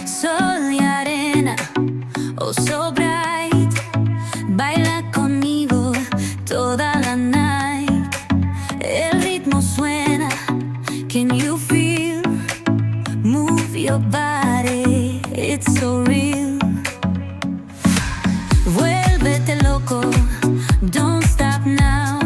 Sol y arena, oh so bright, baila conmigo toda la night. El ritmo suena, can you feel? Move your body, it's so real. Vuélvete loco, don't stop now.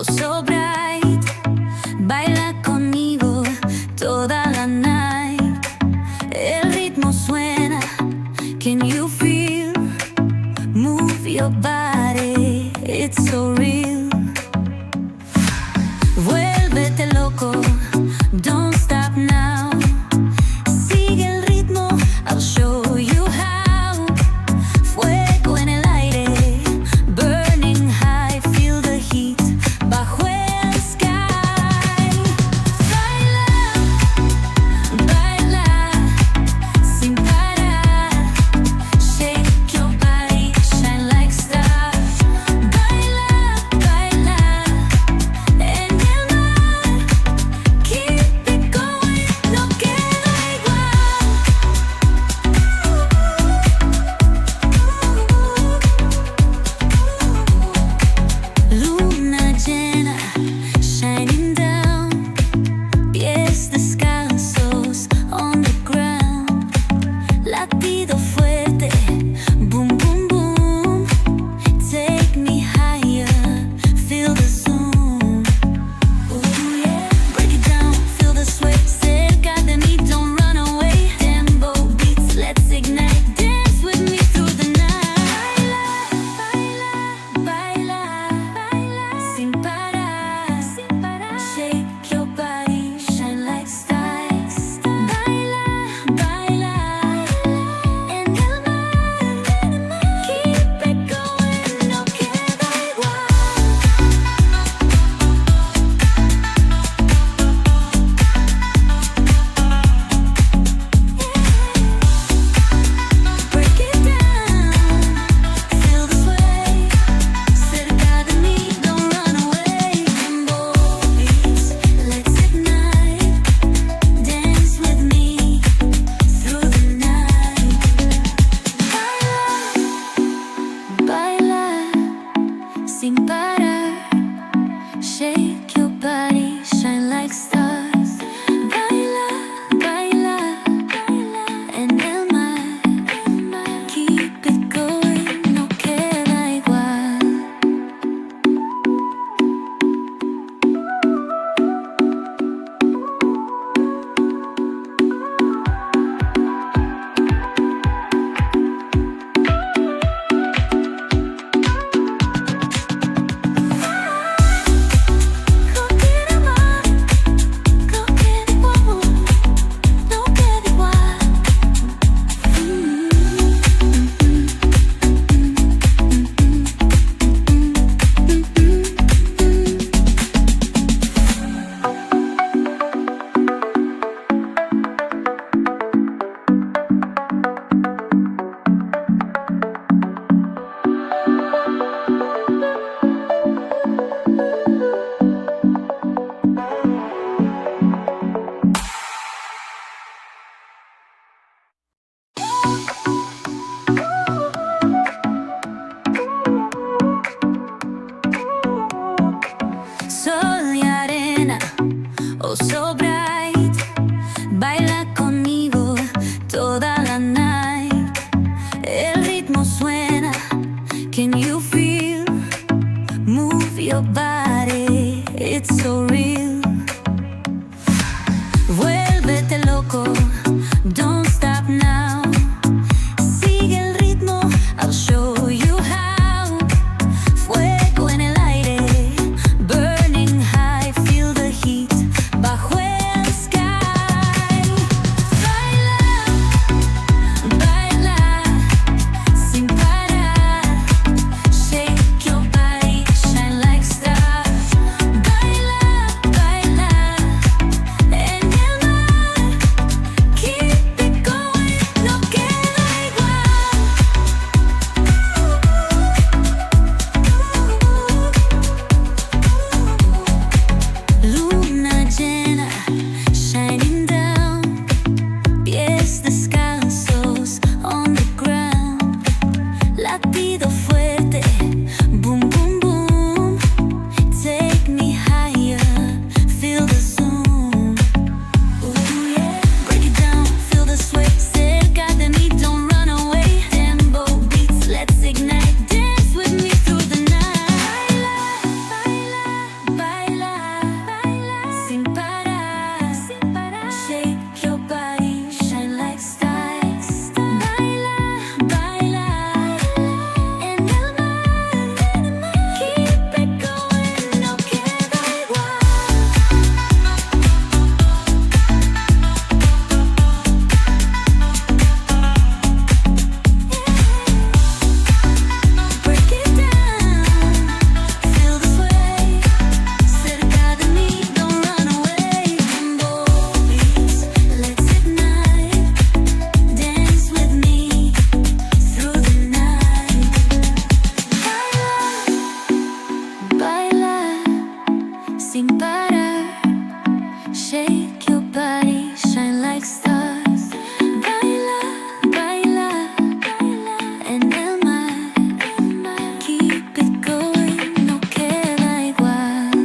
oh so bright. Baila conmigo toda la night. El ritmo suena, can you feel? Move your body, it's so real. Vuélvete loco, don't stop now. Sigue el ritmo, I'll show you how. Fuego en el aire, burning high, feel the heat bajo el sky. Baila, baila, sin parar. Shake your body, shine like stars. Baila, baila, en el mar. Keep it going, no queda igual. Luna llena, shining down. Pies descalzos on the ground. Latido fuerte, boom, boom, boom. Take me higher, feel the zoom. Ooh, yeah. Break it down, feel the sway. Cerca de mí, don't run away. Tempo beats, let's ignite. Dance with me through the night. Baila, baila, baila, sin parar, sin parar. Shake your body, shine like stars. Baila, baila, en el mar. Keep it going, no queda igual. Break it down, feel the sway. Cerca de mí, don't run away. Tempo beats, let's ignite. Dance with me through the night. Baila, baila, sin parar. Shake your body, shine like stars. Baila, baila, baila, en el mar. Keep it going, no queda igual. No queda más, no queda igual, no queda igual. Sol y arena, oh so bright. Baila conmigo toda la night. El ritmo suena, can you feel? Move your body, it's so real. Vuélvete loco, don't stop now. Sigue el ritmo, I'll show you how. Fuego en el aire, burning high, feel the heat bajo el sky. Baila, baila, sin parar. Shake your body, shine like stars. Baila, sin parar. Shake your body, shine like stars. Baila, baila, baila en el mar. Keep it going, no queda igual.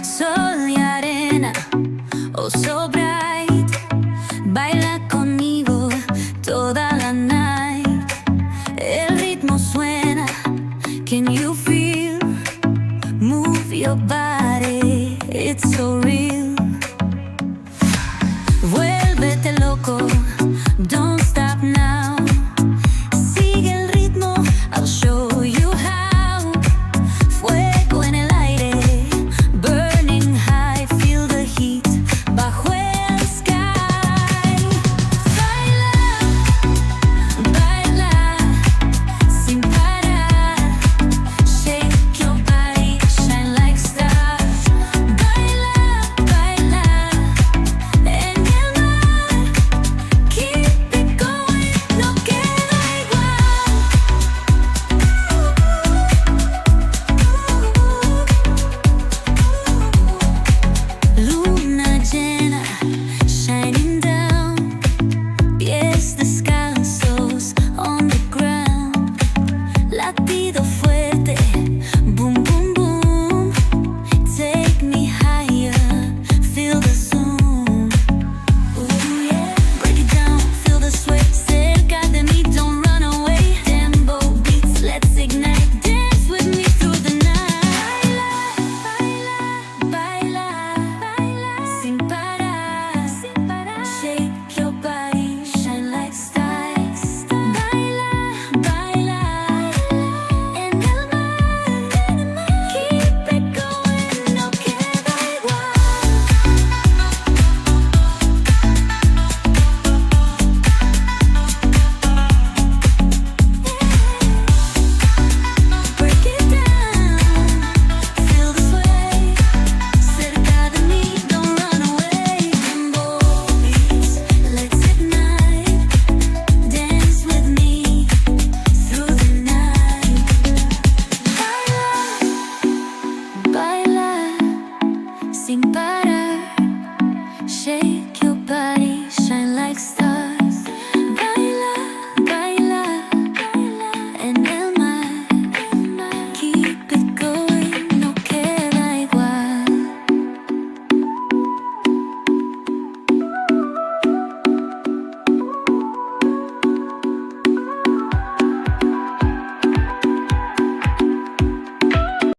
Sol y arena, oh so bright. Baila conmigo toda la night. El ritmo suena, can you feel? Move your body, it's so real.